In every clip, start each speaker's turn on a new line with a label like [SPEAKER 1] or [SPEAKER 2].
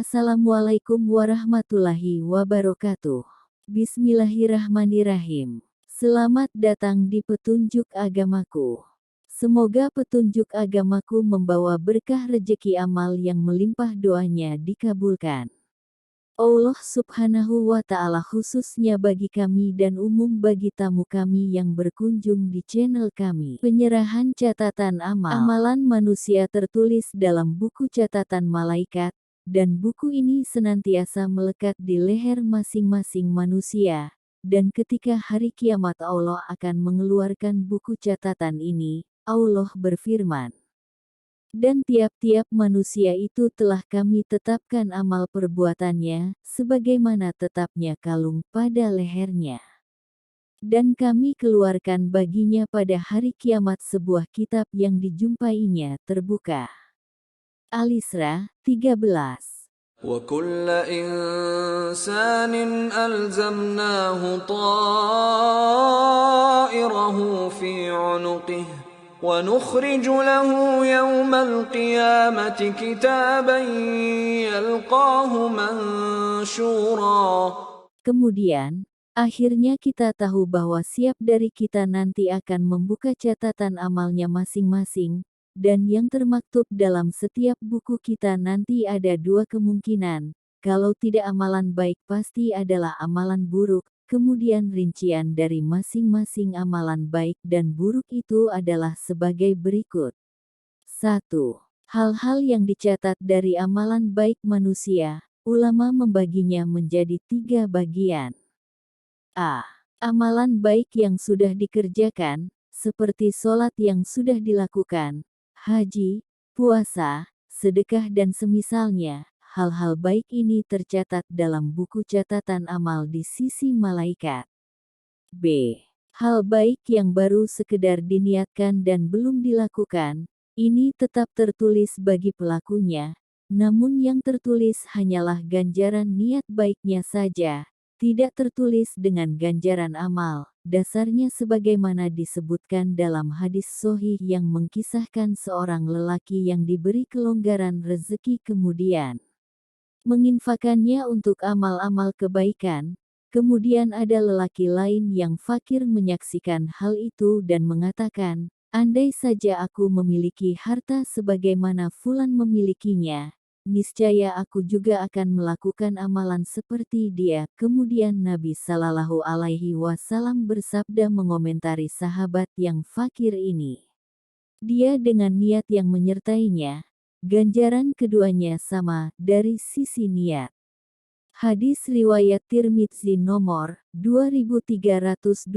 [SPEAKER 1] Assalamualaikum warahmatullahi wabarakatuh. Bismillahirrahmanirrahim. Selamat datang di petunjuk agamaku. Semoga petunjuk agamaku membawa berkah rejeki amal yang melimpah, doanya dikabulkan Allah Subhanahu wa Ta'ala, khususnya bagi kami dan umum bagi tamu kami yang berkunjung di channel kami. Penyerahan catatan amalan manusia tertulis dalam buku catatan malaikat, dan buku ini senantiasa melekat di leher masing-masing manusia. Dan ketika hari kiamat Allah akan mengeluarkan buku catatan ini, Allah berfirman, dan tiap-tiap manusia itu telah kami tetapkan amal perbuatannya, sebagaimana tetapnya kalung pada lehernya. Dan kami keluarkan baginya pada hari kiamat sebuah kitab yang dijumpainya terbuka. Al-Isra 13.
[SPEAKER 2] وَكُلَّ إِنسَانٍ أَلْزَمْنَاهُ طَائِرَهُ فِي عُنُقِهِ وَنُخْرِجُ لَهُ يَوْمَ الْقِيَامَةِ كِتَابًا يَلْقَاهُ مَنشُورًا.
[SPEAKER 1] Kemudian, akhirnya kita tahu bahwa siap dari kita nanti akan membuka catatan amalnya masing-masing, dan yang termaktub dalam setiap buku kita nanti ada dua kemungkinan, kalau tidak amalan baik pasti adalah amalan buruk. Kemudian rincian dari masing-masing amalan baik dan buruk itu adalah sebagai berikut. 1. Hal-hal yang dicatat dari amalan baik manusia, ulama membaginya menjadi 3 bagian. A. Amalan baik yang sudah dikerjakan, seperti sholat yang sudah dilakukan, haji, puasa, sedekah dan semisalnya. Hal-hal baik ini tercatat dalam buku catatan amal di sisi malaikat. B. Hal baik yang baru sekedar diniatkan dan belum dilakukan, ini tetap tertulis bagi pelakunya, namun yang tertulis hanyalah ganjaran niat baiknya saja, tidak tertulis dengan ganjaran amal. Dasarnya sebagaimana disebutkan dalam hadis sahih yang mengkisahkan seorang lelaki yang diberi kelonggaran rezeki kemudian menginfakannya untuk amal-amal kebaikan. Kemudian ada lelaki lain yang fakir menyaksikan hal itu dan mengatakan, andai saja aku memiliki harta sebagaimana fulan memilikinya, niscaya aku juga akan melakukan amalan seperti dia. Kemudian Nabi Shallallahu Alaihi Wasallam bersabda mengomentari sahabat yang fakir ini. Dia dengan niat yang menyertainya, ganjaran keduanya sama dari sisi niat. Hadis riwayat Tirmidzi nomor 2325,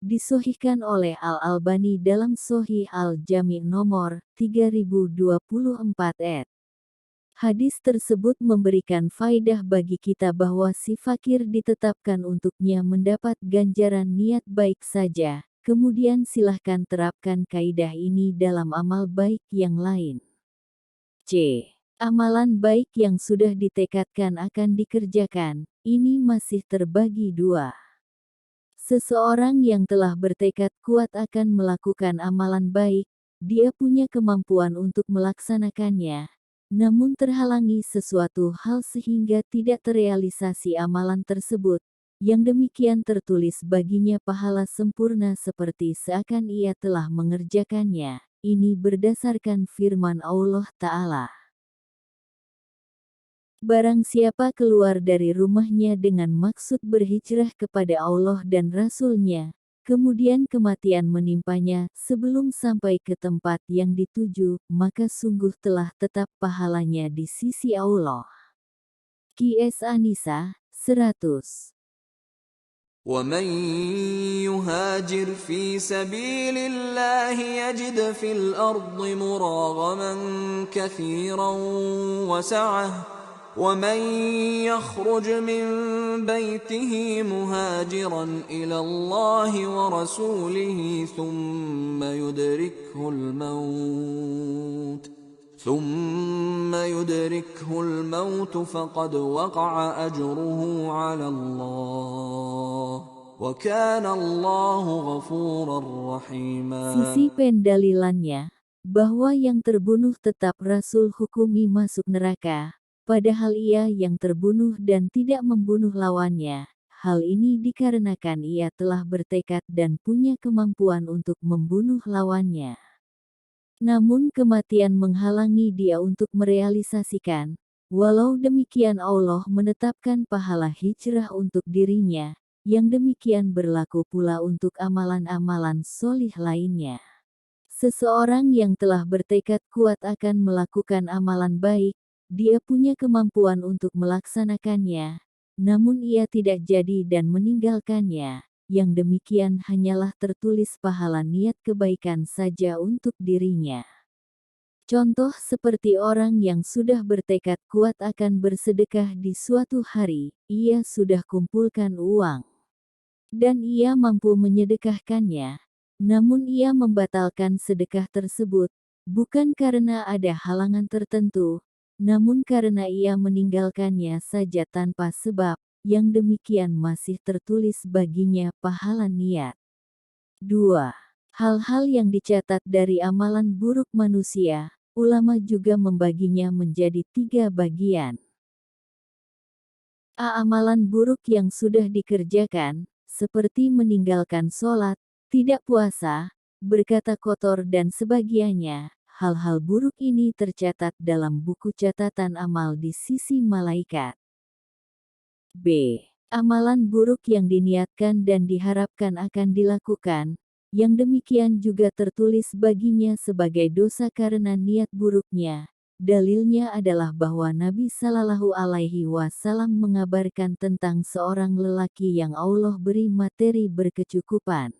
[SPEAKER 1] disahihkan oleh Al-Albani dalam Sahih Al-Jami' nomor 3024 ed. Hadis tersebut memberikan faidah bagi kita bahwa si fakir ditetapkan untuknya mendapat ganjaran niat baik saja. Kemudian silahkan terapkan kaidah ini dalam amal baik yang lain. C. Amalan baik yang sudah ditekadkan akan dikerjakan, ini masih terbagi dua. Seseorang yang telah bertekad kuat akan melakukan amalan baik, dia punya kemampuan untuk melaksanakannya, namun terhalangi sesuatu hal sehingga tidak terrealisasi amalan tersebut. Yang demikian tertulis baginya pahala sempurna seperti seakan ia telah mengerjakannya. Ini berdasarkan firman Allah Ta'ala. Barang siapa keluar dari rumahnya dengan maksud berhijrah kepada Allah dan Rasul-Nya, kemudian kematian menimpanya sebelum sampai ke tempat yang dituju, maka sungguh telah tetap pahalanya di sisi Allah. Qs An-Nisa 100.
[SPEAKER 2] وَمَن يُهَاجِرْ فِي سَبِيلِ اللَّهِ يَجِدْ فِي الْأَرْضِ مُرَاغَمًا كَثِيرًا وَسَعَةً وَمَن يَخْرُجْ مِن بَيْتِهِ مُهَاجِرًا إِلَى اللَّهِ وَرَسُولِهِ ثُمَّ يُدْرِكْهُ الْمَوْتُ فَقَدْ وَقَعَ أَجْرُهُ عَلَى اللَّهِ وَكَانَ اللَّهُ غَفُورًا رَّحِيمًا.
[SPEAKER 1] Sisi pendalilannya, bahwa yang terbunuh tetap Rasul hukumi masuk neraka, padahal ia yang terbunuh dan tidak membunuh lawannya. Hal ini dikarenakan ia telah bertekad dan punya kemampuan untuk membunuh lawannya. Namun kematian menghalangi dia untuk merealisasikan. Walau demikian Allah menetapkan pahala hijrah untuk dirinya. Yang demikian berlaku pula untuk amalan-amalan solih lainnya. Seseorang yang telah bertekad kuat akan melakukan amalan baik, dia punya kemampuan untuk melaksanakannya. Namun ia tidak jadi dan meninggalkannya. Yang demikian hanyalah tertulis pahala niat kebaikan saja untuk dirinya. Contoh seperti orang yang sudah bertekad kuat akan bersedekah di suatu hari, ia sudah kumpulkan uang. Dan ia mampu menyedekahkannya. Namun ia membatalkan sedekah tersebut, bukan karena ada halangan tertentu, namun karena ia meninggalkannya saja tanpa sebab, yang demikian masih tertulis baginya pahala niat. 2. Hal-hal yang dicatat dari amalan buruk manusia, ulama juga membaginya menjadi 3 bagian. A. Amalan buruk yang sudah dikerjakan, seperti meninggalkan sholat, tidak puasa, berkata kotor dan sebagiannya. Hal-hal buruk ini tercatat dalam buku catatan amal di sisi malaikat. B. Amalan buruk yang diniatkan dan diharapkan akan dilakukan, yang demikian juga tertulis baginya sebagai dosa karena niat buruknya. Dalilnya adalah bahwa Nabi Shallallahu Alaihi Wasallam mengabarkan tentang seorang lelaki yang Allah beri materi berkecukupan.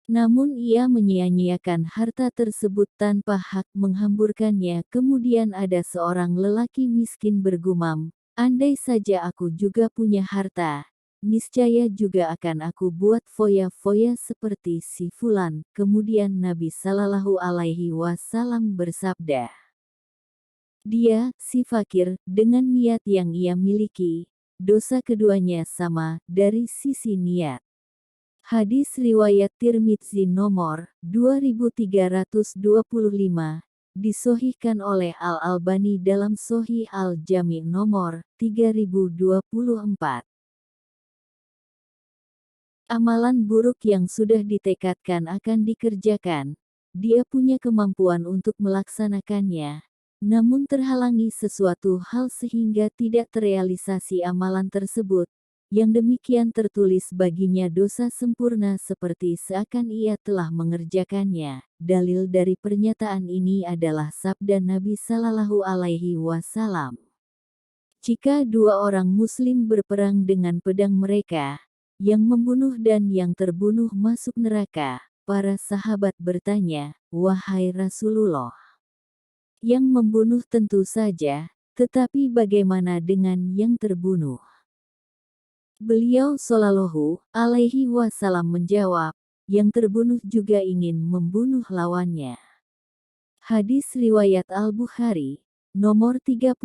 [SPEAKER 1] Namun ia menyia-nyiakan harta tersebut tanpa hak menghamburkannya. Kemudian ada seorang lelaki miskin bergumam, andai saja aku juga punya harta, niscaya juga akan aku buat foya-foya seperti si fulan. Kemudian Nabi Shallallahu Alaihi Wasallam bersabda, dia, si fakir, dengan niat yang ia miliki, dosa keduanya sama, dari sisi niat. Hadis riwayat Tirmidzi nomor 2325, disohihkan oleh Al-Albani dalam Sohih Al-Jami nomor 3024. Amalan buruk yang sudah ditekadkan akan dikerjakan, dia punya kemampuan untuk melaksanakannya, namun terhalangi sesuatu hal sehingga tidak terrealisasi amalan tersebut. Yang demikian tertulis baginya dosa sempurna seperti seakan ia telah mengerjakannya. Dalil dari pernyataan ini adalah sabda Nabi Shallallahu Alaihi Wasallam. Jika 2 orang muslim berperang dengan pedang mereka, yang membunuh dan yang terbunuh masuk neraka, para sahabat bertanya, wahai Rasulullah, yang membunuh tentu saja, tetapi bagaimana dengan yang terbunuh? Beliau Shallallahu Alaihi Wasallam menjawab, yang terbunuh juga ingin membunuh lawannya. Hadis riwayat Al-Bukhari, nomor 31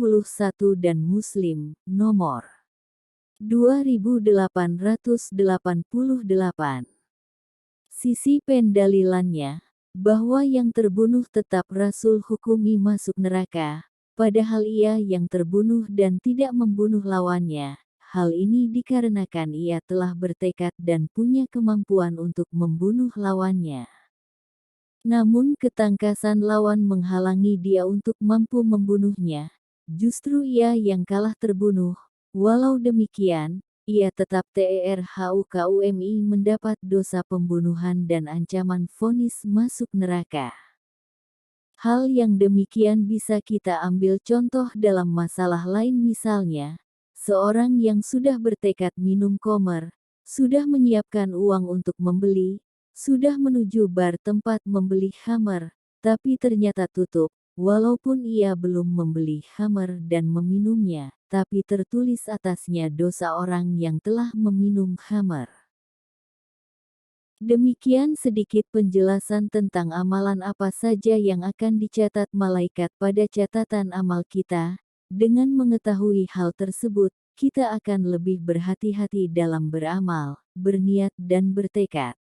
[SPEAKER 1] dan Muslim, nomor 2888. Sisi pendalilannya, bahwa yang terbunuh tetap Rasul hukumi masuk neraka, padahal ia yang terbunuh dan tidak membunuh lawannya. Hal ini dikarenakan ia telah bertekad dan punya kemampuan untuk membunuh lawannya. Namun ketangkasan lawan menghalangi dia untuk mampu membunuhnya. Justru ia yang kalah terbunuh. Walau demikian, ia tetap terhukumi mendapat dosa pembunuhan dan ancaman vonis masuk neraka. Hal yang demikian bisa kita ambil contoh dalam masalah lain, misalnya seorang yang sudah bertekad minum khamr, sudah menyiapkan uang untuk membeli, sudah menuju bar tempat membeli khamr, tapi ternyata tutup. Walaupun ia belum membeli khamr dan meminumnya, tapi tertulis atasnya dosa orang yang telah meminum khamr. Demikian sedikit penjelasan tentang amalan apa saja yang akan dicatat malaikat pada catatan amal kita. Dengan mengetahui hal tersebut, kita akan lebih berhati-hati dalam beramal, berniat dan bertekad.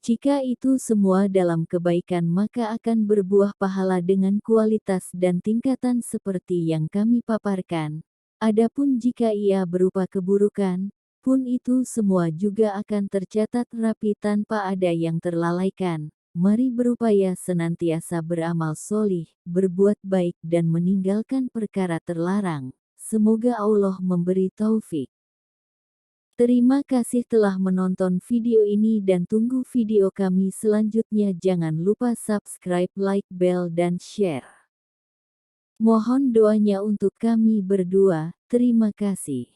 [SPEAKER 1] Jika itu semua dalam kebaikan maka akan berbuah pahala dengan kualitas dan tingkatan seperti yang kami paparkan. Adapun jika ia berupa keburukan, pun itu semua juga akan tercatat rapi tanpa ada yang terlalaikan. Mari berupaya senantiasa beramal solih, berbuat baik dan meninggalkan perkara terlarang. Semoga Allah memberi taufik. Terima kasih telah menonton video ini dan tunggu video kami selanjutnya. Jangan lupa subscribe, like, bell dan share. Mohon doanya untuk kami berdua. Terima kasih.